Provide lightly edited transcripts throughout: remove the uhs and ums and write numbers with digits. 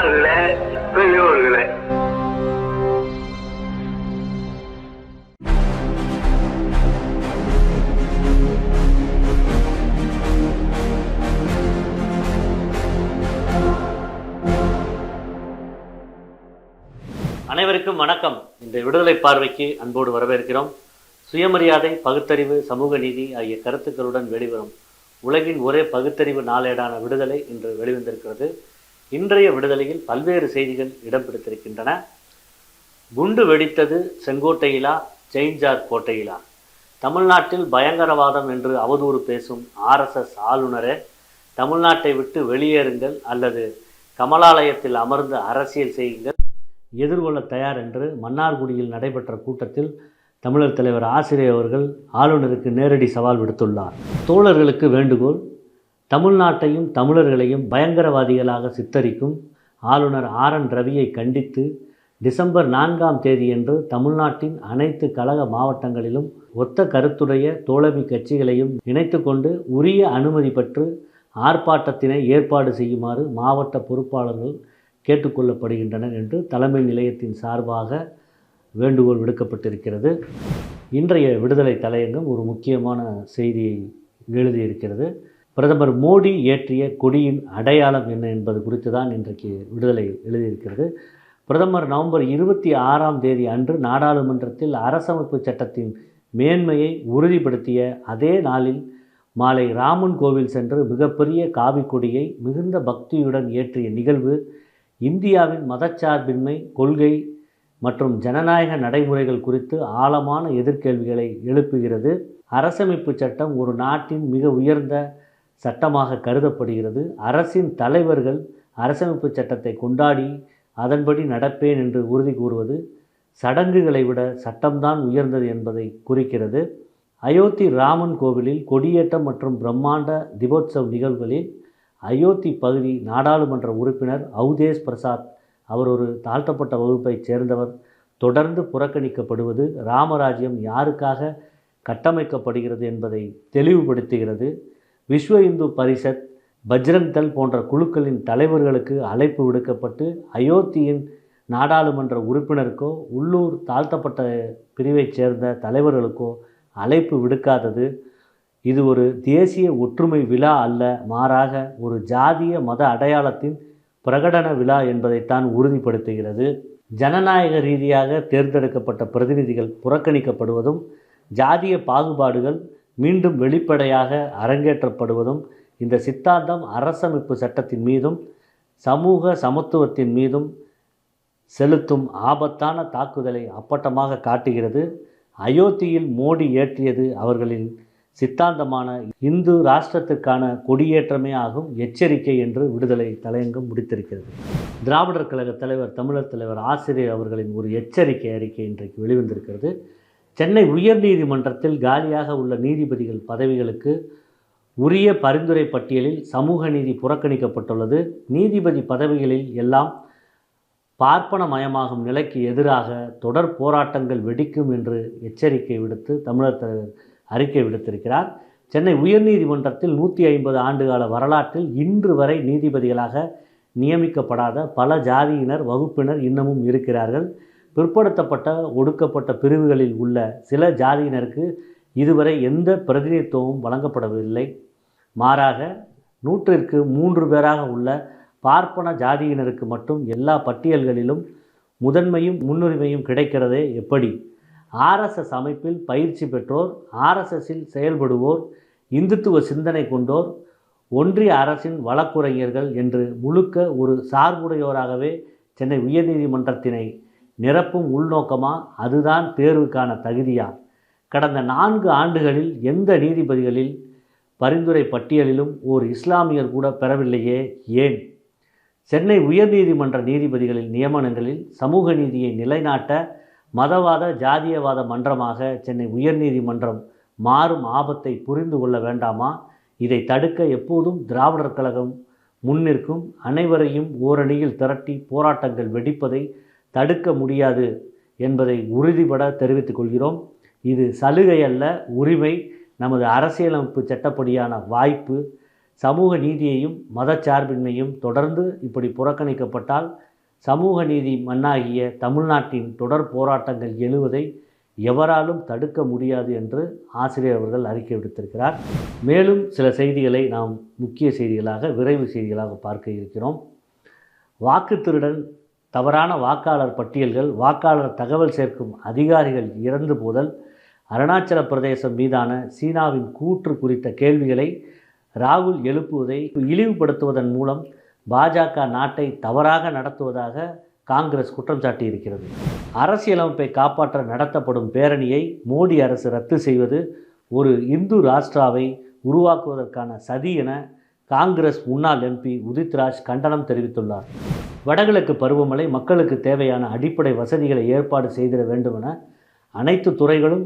அன்பார்ந்த பெரியோர்களே, அனைவருக்கும் வணக்கம். இந்த விடுதலை பார்வைக்கு அன்போடு வரவேற்கிறோம். சுயமரியாதை, பகுத்தறிவு, சமூக நீதி ஆகிய கருத்துக்களுடன் வெளிவரும் உலகின் ஒரே பகுத்தறிவு நாளேடான விடுதலை இன்று வெளிவந்திருக்கிறது. இன்றைய விடுதலையில் பல்வேறு செய்திகள் இடம் பிடித்திருக்கின்றன. குண்டு வெடித்தது செங்கோட்டையிலா, செயின்ஜார் கோட்டையிலா? தமிழ்நாட்டில் பயங்கரவாதம் என்று அவதூறு பேசும் RSS ஆளுநரே, தமிழ்நாட்டை விட்டு வெளியேறுங்கள் அல்லது கமலாலயத்தில் அமர்ந்து அரசியல் செய்யுங்கள், எதிர்கொள்ள தயார் என்று மன்னார்குடியில் நடைபெற்ற கூட்டத்தில் தமிழர் தலைவர் ஆசிரியர் அவர்கள் ஆளுநருக்கு நேரடி சவால் விடுத்துள்ளார். தோழர்களுக்கு வேண்டுகோள்: தமிழ்நாட்டையும் தமிழர்களையும் பயங்கரவாதிகளாக சித்தரிக்கும் ஆளுநர் RN ரவியை கண்டித்து டிசம்பர் 4ஆம் தேதியன்று தமிழ்நாட்டின் அனைத்து கழக மாவட்டங்களிலும் ஒத்த கருத்துடைய தோழமை கட்சிகளையும் இணைத்து கொண்டு உரிய அனுமதி பெற்று ஆர்ப்பாட்டத்தினை ஏற்பாடு செய்யுமாறு மாவட்ட பொறுப்பாளர்கள் கேட்டுக்கொள்ளப்படுகின்றனர் என்று தலைமை நிலையத்தின் சார்பாக வேண்டுகோள் விடுக்கப்பட்டிருக்கிறது. இன்றைய விடுதலை தலையங்கம் ஒரு முக்கியமான செய்தியை எழுதியிருக்கிறது. பிரதமர் மோடி ஏற்றிய கொடியின் அடையாளம் என்ன என்பது குறித்து தான் இன்றைக்கு விடுதலை எழுதியிருக்கிறது. பிரதமர் நவம்பர் 26ஆம் தேதி அன்று நாடாளுமன்றத்தில் அரசமைப்பு சட்டத்தின் மேன்மையை உறுதிப்படுத்திய அதே நாளில் மாலை ராமன் கோவில் சென்று மிகப்பெரிய காவி கொடியை மிகுந்த பக்தியுடன் ஏற்றிய நிகழ்வு இந்தியாவின் மதச்சார்பின்மை கொள்கை மற்றும் ஜனநாயக நடைமுறைகள் குறித்து ஆழமான எதிர்கேள்விகளை எழுப்புகிறது. அரசமைப்பு சட்டம் ஒரு நாட்டின் மிக உயர்ந்த சட்டமாக கருதப்படுகிறது. அரசின் தலைவர்கள் அரசமைப்பு சட்டத்தை கொண்டாடி அதன்படி நடப்பேன் என்று உறுதி கூறுவது சடங்குகளை விட சட்டம்தான் உயர்ந்தது என்பதை குறிக்கிறது. அயோத்தி ராமன் கோவிலில் கொடியேற்றம் மற்றும் பிரம்மாண்ட தீபோத்சவ் நிகழ்வுகளில் அயோத்தி பகுதி நாடாளுமன்ற உறுப்பினர் அவுதேஷ் பிரசாத், அவர் ஒரு தாழ்த்தப்பட்ட வகுப்பைச் சேர்ந்தவர், தொடர்ந்து புறக்கணிக்கப்படுவது ராமராஜ்யம் யாருக்காக கட்டமைக்கப்படுகிறது என்பதை தெளிவுபடுத்துகிறது. விஸ்வ இந்து பரிஷத், பஜ்ரங் தள் போன்ற குழுக்களின் தலைவர்களுக்கு அழைப்பு விடுக்கப்பட்டு அயோத்தியின் நாடாளுமன்ற உறுப்பினருக்கோ உள்ளூர் தாழ்த்தப்பட்ட பிரிவைச் சேர்ந்த தலைவர்களுக்கோ அழைப்பு விடுக்காதது இது ஒரு தேசிய ஒற்றுமை விழா அல்ல, மாறாக ஒரு ஜாதிய மத அடையாளத்தின் பிரகடன விழா என்பதைத்தான் உறுதிப்படுத்துகிறது. ஜனநாயக ரீதியாக தேர்ந்தெடுக்கப்பட்ட பிரதிநிதிகள் புறக்கணிக்கப்படுவதும் ஜாதிய பாகுபாடுகள் மீண்டும் வெளிப்படையாக அரங்கேற்றப்படுவதும் இந்த சித்தாந்தம் அரசமைப்பு சட்டத்தின் மீதும் சமூக சமத்துவத்தின் மீதும் செலுத்தும் ஆபத்தான தாக்குதலை அப்பட்டமாக காட்டுகிறது. அயோத்தியில் மோடி ஏற்றியது அவர்களின் சித்தாந்தமான இந்து ராஷ்டிரத்திற்கான கொடியேற்றமே ஆகும் எச்சரிக்கை என்று விடுதலை தலையங்கம் முடித்திருக்கிறது. திராவிடர் கழக தலைவர் தமிழர் தலைவர் ஆசிரியர் அவர்களின் ஒரு எச்சரிக்கை அறிக்கை இன்றைக்கு வெளிவந்திருக்கிறது. சென்னை உயர்நீதிமன்றத்தில் காலியாக உள்ள நீதிபதிகள் பதவிகளுக்கு உரிய பரிந்துரை பட்டியலில் சமூக நீதி புறக்கணிக்கப்பட்டுள்ளது. நீதிபதி பதவிகளில் எல்லாம் பார்ப்பனமயமாகும் நிலைக்கு எதிராக தொடர் போராட்டங்கள் வெடிக்கும் என்று எச்சரிக்கை விடுத்து தமிழர் தலைவர் அறிக்கை விடுத்திருக்கிறார். சென்னை உயர்நீதிமன்றத்தில் 150 ஆண்டுகால வரலாற்றில் இன்று வரை நீதிபதிகளாக நியமிக்கப்படாத பல ஜாதியினர் வகுப்பினர் இன்னமும் இருக்கிறார்கள். பிற்படுத்தப்பட்ட ஒடுக்கப்பட்ட பிரிவுகளில் உள்ள சில ஜாதியினருக்கு இதுவரை எந்த பிரதிநிதித்துவமும் வழங்கப்படவில்லை. மாறாக 100ற்கு 3 பேராக உள்ள பார்ப்பன ஜாதியினருக்கு மட்டும் எல்லா பட்டியல்களிலும் முதன்மையும் முன்னுரிமையும் கிடைக்கிறதே எப்படி? RSS அமைப்பில் பயிற்சி பெற்றோர், RSSில் செயல்படுவோர், இந்துத்துவ சிந்தனை கொண்டோர், ஒன்றிய அரசின் வழக்குரைஞர்கள் என்று முழுக்க ஒரு சார்புடையோராகவே சென்னை உயர்நீதிமன்றத்தினை நிரப்பும் உள்நோக்கமா? அதுதான் தேர்வுக்கான தகுதியா? கடந்த 4 ஆண்டுகளில் எந்த நீதிபதிகளில் பரிந்துரை பட்டியலிலும் ஓர் இஸ்லாமியர் கூட பெறவில்லையே, ஏன்? சென்னை உயர்நீதிமன்ற நீதிபதிகளின் நியமனங்களில் சமூக நீதியை நிலைநாட்ட மதவாத ஜாதியவாத மன்றமாக சென்னை உயர்நீதிமன்றம் மாறும் ஆபத்தை புரிந்து கொள்ள வேண்டாமா? இதை தடுக்க எப்போதும் திராவிடர் கழகம் முன்னிற்கும். அனைவரையும் ஓரணியில் திரட்டி போராட்டங்கள் வெடிப்பதை தடுக்க முடியாது என்பதை உறுதிபட தெரிவித்துக் கொள்கிறோம். இது சலுகை அல்ல, உரிமை. நமது அரசியலமைப்பு சட்டப்படியான வாய்ப்பு. சமூக நீதியையும் மதச்சார்பின்மையும் தொடர்ந்து இப்படி புறக்கணிக்கப்பட்டால் சமூக நீதி மண்ணாகிய தமிழ்நாட்டின் தொடர் போராட்டங்கள் எழுவதை எவராலும் தடுக்க முடியாது என்று ஆசிரியர் அவர்கள் அறிக்கை விடுத்திருக்கிறார். மேலும் சில செய்திகளை நாம் முக்கிய செய்திகளாக, விரைவு செய்திகளாக பார்க்க இருக்கிறோம். வாக்கு திருடன், தவறான வாக்காளர் பட்டியல்கள், வாக்காளர் தகவல் சேர்க்கும் அதிகாரிகள் இறந்து போதல், அருணாச்சல பிரதேசம் மீதான சீனாவின் கூற்று குறித்த கேள்விகளை ராகுல் எழுப்புவதை இழிவுபடுத்துவதன் மூலம் பாஜக நாட்டை தவறாக நடத்துவதாக காங்கிரஸ் குற்றம் சாட்டியிருக்கிறது. அரசியலமைப்பை காப்பாற்ற நடத்தப்படும் பேரணியை மோடி அரசு ரத்து செய்வது ஒரு இந்து ராஷ்டிராவை உருவாக்குவதற்கான சதி என காங்கிரஸ் முன்னாள் எம்பி உதித்ராஜ் கண்டனம் தெரிவித்துள்ளார். வடகிழக்கு பருவமழை மக்களுக்கு தேவையான அடிப்படை வசதிகளை ஏற்பாடு செய்திட வேண்டும் என அனைத்து துறைகளும்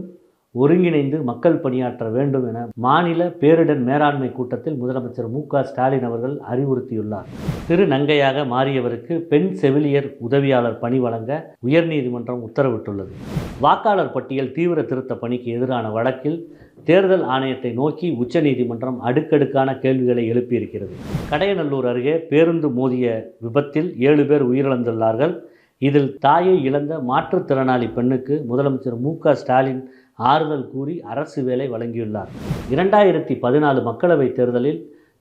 ஒருங்கிணைந்து மக்கள் பணியாற்ற வேண்டும் என மாநில பேரிடர் மேலாண்மை கூட்டத்தில் முதலமைச்சர் மு.க.ஸ்டாலின் அவர்கள் அறிவுறுத்தியுள்ளார். திருநங்கையாக மாறியவருக்கு பெண் செவிலியர் உதவியாளர் பணி வழங்க உயர்நீதிமன்றம் உத்தரவிட்டுள்ளது. வாக்காளர் பட்டியல் தீவிர திருத்த பணிக்கு எதிரான வழக்கில் தேர்தல் ஆணையத்தை நோக்கி உச்சநீதிமன்றம் அடுக்கடுக்கான கேள்விகளை எழுப்பியிருக்கிறது. கடையநல்லூர் அருகே பேருந்து மோதிய விபத்தில் 7 பேர் உயிரிழந்துள்ளார்கள். இதில் தாயை இழந்த மாற்றுத்திறனாளி பெண்ணுக்கு முதலமைச்சர் மு.க.ஸ்டாலின் ஆறுதல் கூறி அரசு வேலை வழங்கியுள்ளார். 2014 மக்களவைத் தேர்தலில்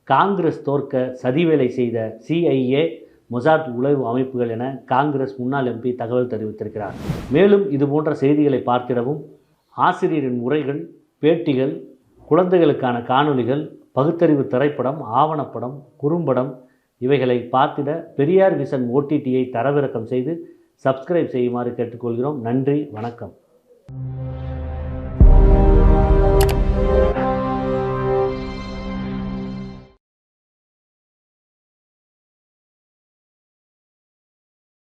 காங்கிரஸ் தோற்க சதிவேலை செய்த CIA, மொசாத் உளவு அமைப்புகள் என காங்கிரஸ் முன்னாள் எம்பி தகவல் தெரிவித்திருக்கிறார். மேலும் இதுபோன்ற செய்திகளை பார்த்திடவும் ஆசிரியரின் உரைகள், பேட்டிகள், குழந்தைகளுக்கான காணொளிகள், பகுத்தறிவு திரைப்படம், ஆவணப்படம், குறும்படம் இவைகளை பார்த்திட பெரியார் விஷன் OTTயை தரவிறக்கம் செய்து சப்ஸ்கிரைப் செய்யுமாறு கேட்டுக்கொள்கிறோம். நன்றி, வணக்கம்.